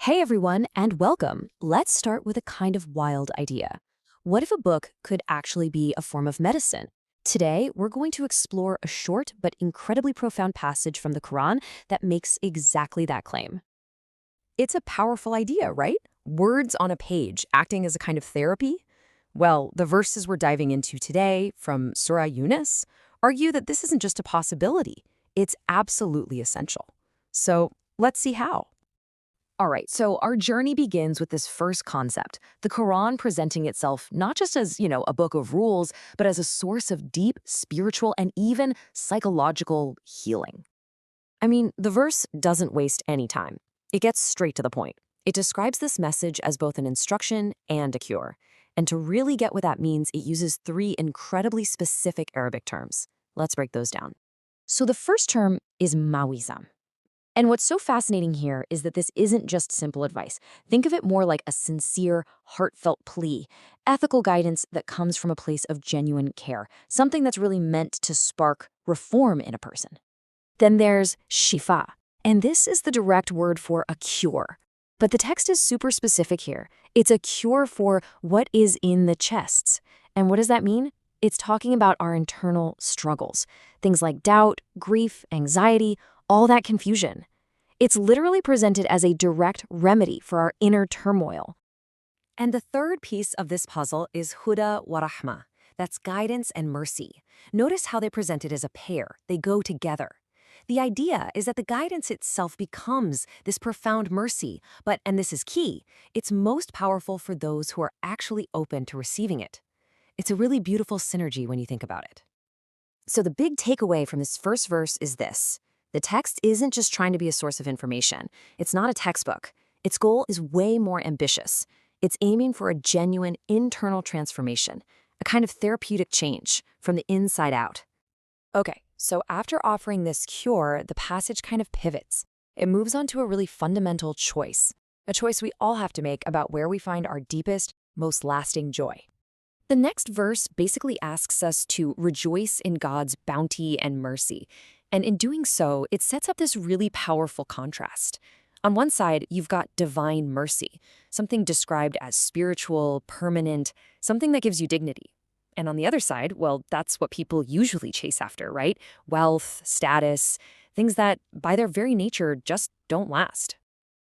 Hey everyone, and welcome. Let's start with a kind of wild idea. What if a book could actually be a form of medicine? Today, we're going to explore a short but incredibly profound passage from the Qur'an that makes exactly that claim. It's a powerful idea, right? Words on a page acting as a kind of therapy? Well, the verses we're diving into today from Surah Yunus argue that this isn't just a possibility, it's absolutely essential. So let's see how. All right, so our journey begins with this first concept, the Quran presenting itself not just as, a book of rules, but as a source of deep spiritual and even psychological healing. I mean, the verse doesn't waste any time. It gets straight to the point. It describes this message as both an instruction and a cure. And to really get what that means, it uses three incredibly specific Arabic terms. Let's break those down. So the first term is mawiza. And what's so fascinating here is that this isn't just simple advice. Think of it more like a sincere, heartfelt plea, ethical guidance that comes from a place of genuine care, something that's really meant to spark reform in a person. Then there's shifa, and this is the direct word for a cure. But the text is super specific here. It's a cure for what is in the chests. And what does that mean? It's talking about our internal struggles, things like doubt, grief, anxiety, all that confusion. It's literally presented as a direct remedy for our inner turmoil. And the third piece of this puzzle is huda wa rahma. That's guidance and mercy. Notice how they present it as a pair. They go together. The idea is that the guidance itself becomes this profound mercy, but, and this is key, it's most powerful for those who are actually open to receiving it. It's a really beautiful synergy when you think about it. So the big takeaway from this first verse is this. The text isn't just trying to be a source of information. It's not a textbook. Its goal is way more ambitious. It's aiming for a genuine internal transformation, a kind of therapeutic change from the inside out. Okay, so after offering this cure, the passage kind of pivots. It moves on to a really fundamental choice, a choice we all have to make about where we find our deepest, most lasting joy. The next verse basically asks us to rejoice in God's bounty and mercy. And in doing so, it sets up this really powerful contrast. On one side, you've got divine mercy, something described as spiritual, permanent, something that gives you dignity. And on the other side, well, that's what people usually chase after, right? Wealth, status, things that, by their very nature, just don't last.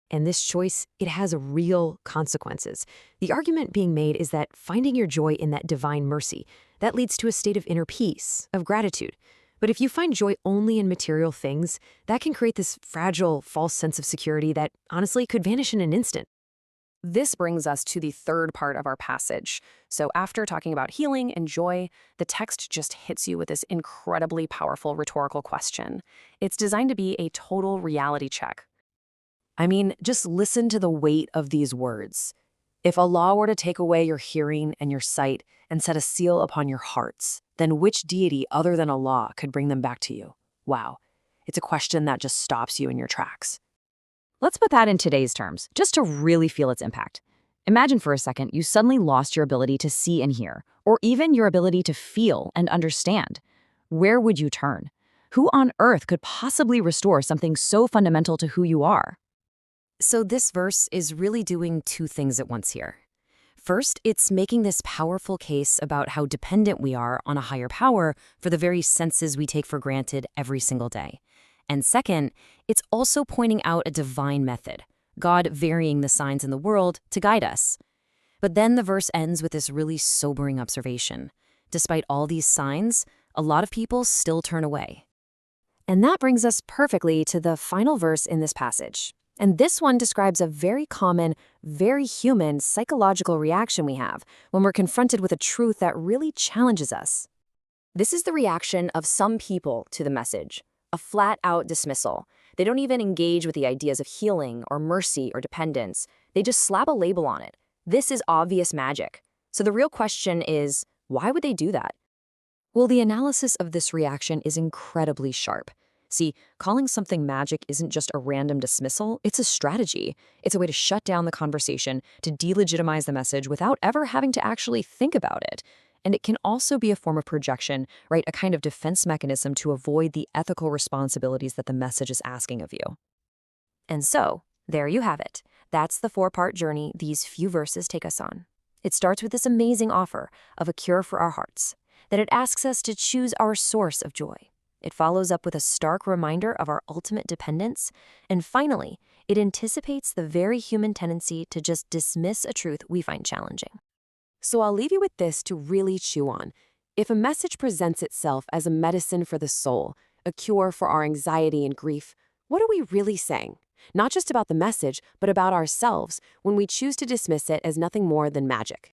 And this choice, it has real consequences. The argument being made is that finding your joy in that divine mercy, that leads to a state of inner peace, of gratitude. But if you find joy only in material things, that can create this fragile, false sense of security that honestly could vanish in an instant. This brings us to the third part of our passage. So after talking about healing and joy, the text just hits you with this incredibly powerful rhetorical question. It's designed to be a total reality check. I mean, just listen to the weight of these words. If Allah were to take away your hearing and your sight and set a seal upon your hearts, then which deity other than Allah could bring them back to you? Wow, it's a question that just stops you in your tracks. Let's put that in today's terms, just to really feel its impact. Imagine for a second you suddenly lost your ability to see and hear, or even your ability to feel and understand. Where would you turn? Who on earth could possibly restore something so fundamental to who you are? So this verse is really doing two things at once here. First, it's making this powerful case about how dependent we are on a higher power for the very senses we take for granted every single day. And second, it's also pointing out a divine method, God varying the signs in the world to guide us. But then the verse ends with this really sobering observation. Despite all these signs, a lot of people still turn away. And that brings us perfectly to the final verse in this passage. And this one describes a very common, very human psychological reaction we have when we're confronted with a truth that really challenges us. This is the reaction of some people to the message, a flat-out dismissal. They don't even engage with the ideas of healing or mercy or dependence. They just slap a label on it. This is obvious magic. So the real question is, why would they do that? Well, the analysis of this reaction is incredibly sharp. See, calling something magic isn't just a random dismissal, it's a strategy. It's a way to shut down the conversation, to delegitimize the message without ever having to actually think about it. And it can also be a form of projection, right? A kind of defense mechanism to avoid the ethical responsibilities that the message is asking of you. And so, there you have it. That's the four-part journey these few verses take us on. It starts with this amazing offer of a cure for our hearts, that it asks us to choose our source of joy. It follows up with a stark reminder of our ultimate dependence, and finally, it anticipates the very human tendency to just dismiss a truth we find challenging. So I'll leave you with this to really chew on. If a message presents itself as a medicine for the soul, a cure for our anxiety and grief, what are we really saying? Not just about the message, but about ourselves when we choose to dismiss it as nothing more than magic.